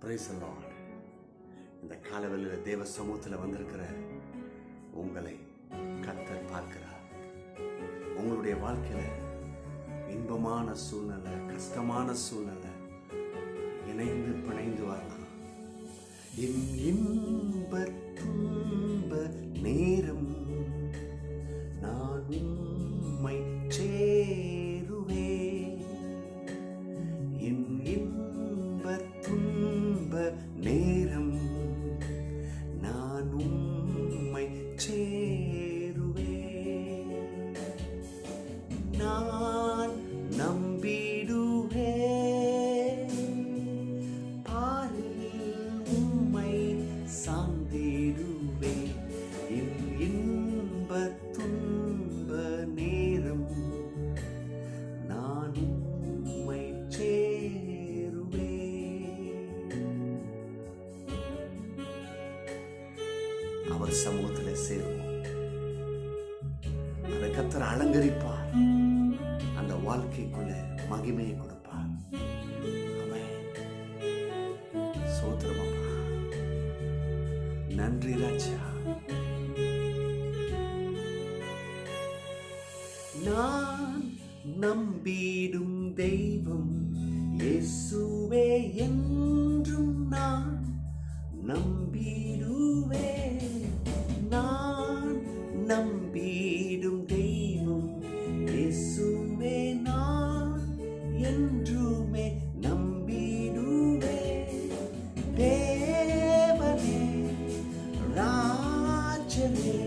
Price the Lord. இந்த காலவெளியில் தேவ சமூகத்தில் வந்திருக்கிற உங்களை கர்த்தர் பார்க்கிறார். உங்களுடைய வாழ்க்கையில் இன்பமான சூழ்நிலை, கஷ்டமான சூழ்நிலை, இணைந்து பிணைந்து வரலாம். என் இன்ப துன்ப நேரம் நான் உம்மை சேருவேன். என் இன்ப துன்ப நேரம் நான் உம்மை சேருவேன். நான் நம்பிடுவேன், பாரில் உம்மை சார்ந்திடுவேன். என் இன்ப துன்ப நேரம் நான் உம்மை சேருவேன். அவர் சமூகத்தில் சேருவோம். அதை கர்த்தர் அலங்கரிப்பார். அந்த வாழ்க்கைக்குள்ள மகிமையை கொடுப்பார். ஆமென். சோத்திரமப்பா, நன்றி ராஜா. நான் நம்பிடும் தெய்வம் இயேசுவே என்றும் நான் நம்பிடுவேன். நான் நம்பிடும் தெய்வம் இயேசுவே நான் என்றுமே நம்பிடுவேன். தேவனே ராஜனே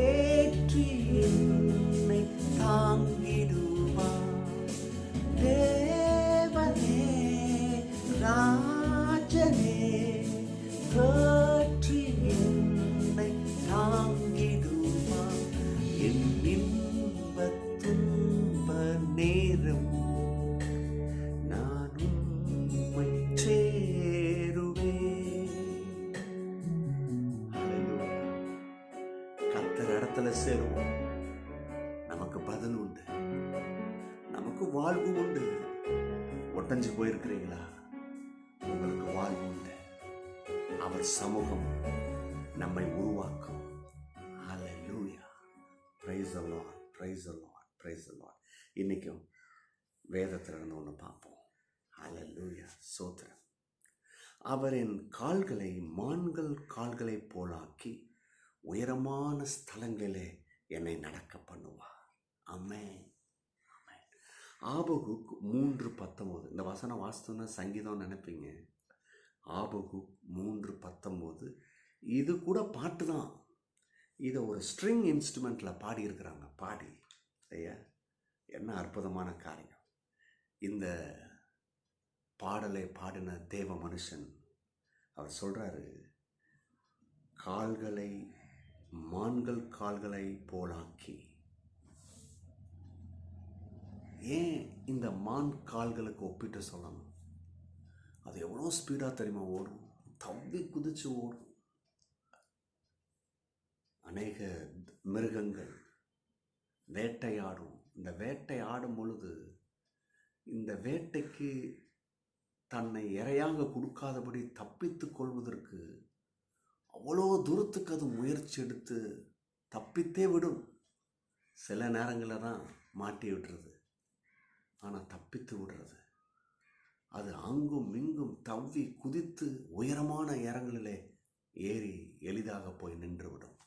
ஏற்றி என்னை தாங்கிடுவார். தேவனே ராஜனே ஏற்றி என்னை தாங்கிடுவார். என் இன்ப துன்ப நேரம் நான் உம்மை சேருவேன். ஹல்லேலூயா. கர்த்தர் இடத்துல சேருவோம். நமக்கு பதில் உண்டு, நமக்கு வாழ்வு உண்டு. ஒட்டஞ்சு போயிருக்கிறீங்களா? உங்களுக்கு வாழ்வு உண்டு. அவர் சமூகம் நம்மை உருவாக்கும். Hallelujah. Praise the lord, praise the lord, praise the lord. இன்னைக்கும் வேதத்தில் இருந்து ஒன்று பார்ப்போம். ஹல்லேலூயா. சோத்திரம். அவர் என் கால்களை மான்கள் கால்களைப் போலாக்கி உயரமான ஸ்தலங்களிலே என்னை நடக்க பண்ணுவார். ஆமென். ஆமென். ஆபகுக் 3:19. இந்த வசனம் வாசித்தோன்னா சங்கீதம் நினைப்பீங்க. ஆபகுக் 3:19. இது கூட பாட்டு தான். இதை ஒரு ஸ்ட்ரிங் இன்ஸ்ட்ருமெண்ட்டில் பாடியிருக்கிறாங்க. பாடி ஐயா, என்ன அற்புதமான காரியம். இந்த பாடலை பாடின தேவ மனுஷன் அவர் சொல்கிறாரு, கால்களை மான்கள் கால்களை போலாக்கி. ஏன் இந்த மான் கால்களுக்கு ஒப்பிட்டு சொல்லணும்? அது எவ்வளோ ஸ்பீடாக தெரியுமா ஓடும்? தவ்வி குதிச்சு ஓடும். அநேக மிருகங்கள் வேட்டையாடும். இந்த வேட்டை ஆடும் பொழுது இந்த வேட்டைக்கு தன்னை இரையாக கொடுக்காதபடி தப்பித்து கொள்வதற்கு அவ்வளோ தூரத்துக்கு அது முயற்சி எடுத்து தப்பித்தே விடும். சில நேரங்களில் தான் மாட்டி விடுறது, ஆனால் தப்பித்து விடுறது. அது அங்கும் இங்கும் தவ்வி குதித்து உயரமான இடங்களிலே ஏறி எளிதாக போய் நின்று விடும்.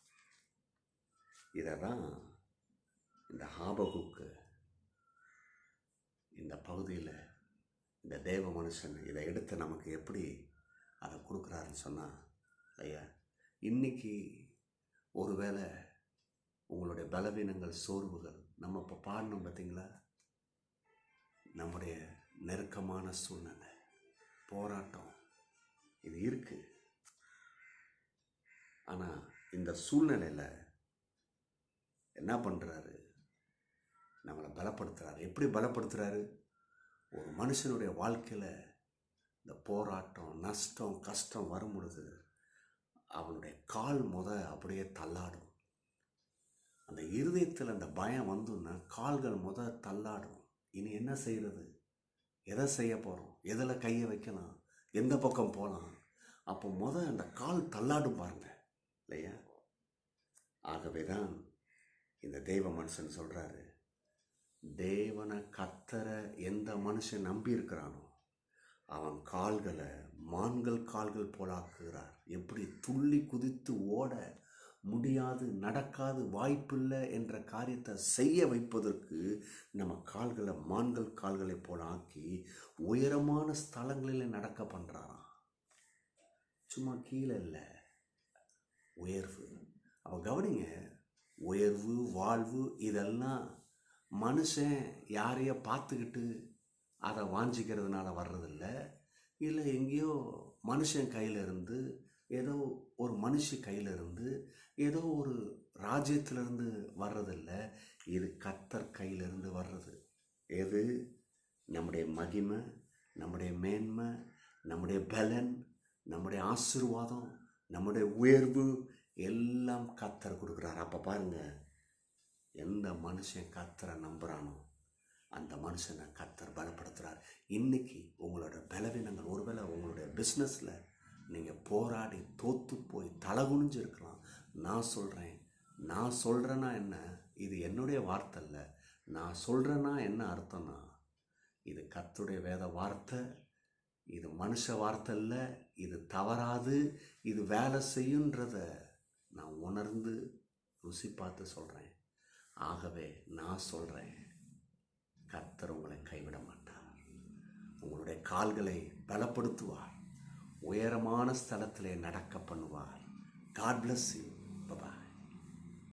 இதை தான் இந்த ஆபகுக்கு இந்த பகுதியில் இந்த தேவ மனுஷன் இதை எடுத்து நமக்கு எப்படி அதை கொடுக்குறாருன்னு சொன்னால், ஐயா, இன்னைக்கு ஒருவேளை உங்களுடைய பலவீனங்கள், சோர்வுகள், நம்ம இப்போ பாடணும் பார்த்தீங்களா, நம்முடைய நெருக்கமான சூழ்நிலை, போராட்டம் இது இருக்குது. ஆனால் இந்த சூழ்நிலையில் என்ன பண்ணுறாரு? நம்மளை பலப்படுத்துகிறாரு. எப்படி பலப்படுத்துகிறாரு? ஒரு மனுஷனுடைய வாழ்க்கையில் இந்த போராட்டம், நஷ்டம், கஷ்டம் வரும் பொழுது அவனுடைய கால் அப்படியே தள்ளாடும். அந்த இருதயத்தில் அந்த பயம் வந்துன்னா கால்கள் தள்ளாடும். இனி என்ன செய்கிறது? எதை செய்ய போகிறோம்? எதில் கையை வைக்கலாம்? எந்த பக்கம் போகலாம். அப்போ அந்த கால் தள்ளாடும் பாருங்க இல்லையா? ஆகவே தான் இந்த தெய்வ மனுஷன் சொல்கிறாரு, தேவனை கத்தரை எந்த மனுஷன் நம்பி இருக்கிறானோ அவன் கால்களை மான்கள் கால்கள் போல ஆக்குகிறார். எப்படி துள்ளி குதித்து ஓட முடியாது, நடக்காது, வாய்ப்பில்லை என்ற காரியத்தை செய்ய வைப்பதற்கு நம்ம கால்களை மான்கள் கால்களை போல ஆக்கி உயரமான ஸ்தலங்களில் நடக்க பண்ணுறாராம். சும்மா கீழே இல்லை, உயர்வு. அவன் கவனிங்க, உயர்வு வாழ்வு இதெல்லாம் மனுஷன் யாரையோ பார்த்துக்கிட்டு அதை வாஞ்சிக்கிறதுனால வர்றதில்ல. இல்லை எங்கேயோ மனுஷன் கையில் இருந்து, ஏதோ ஒரு மனுஷ கையில் இருந்து, ஏதோ ஒரு ராஜ்யத்திலிருந்து வர்றதில்லை. இது கர்த்தர் கையிலிருந்து வர்றது. எது? நம்முடைய மகிமை, நம்முடைய மேன்மை, நம்முடைய பலன், நம்முடைய ஆசீர்வாதம், நம்முடைய உயர்வு எல்லாம் கர்த்தர் கொடுக்குறார். அப்போ பாருங்கள், எந்த மனுஷன் கர்த்தரை நம்புகிறானோ அந்த மனுஷனை கர்த்தர் பலப்படுத்துகிறார். இன்றைக்கி உங்களோட பலவீனங்கள், ஒருவேளை உங்களுடைய பிஸ்னஸில் நீங்கள் போராடி தோற்று போய் தலகுனிஞ்சு இருக்கலாம். நான் சொல்கிறேன்னா என்ன, இது என்னுடைய வார்த்தை இல்லை. நான் சொல்கிறேன்னா என்ன அர்த்தம்னா, இது கர்த்தருடைய வேத வார்த்தை, இது மனுஷ வார்த்தை இல்லை, இது தவறாது, இது வேலை செய்யுன்றத நான் உணர்ந்து ருசி பார்த்து சொல்கிறேன். ஆகவே நான் சொல்கிறேன், கர்த்தர் உங்களை கைவிட மாட்டார். உங்களுடைய கால்களை பலப்படுத்துவார். உயரமான ஸ்தலத்திலே நடக்க பண்ணுவார். God bless you. Bye-bye.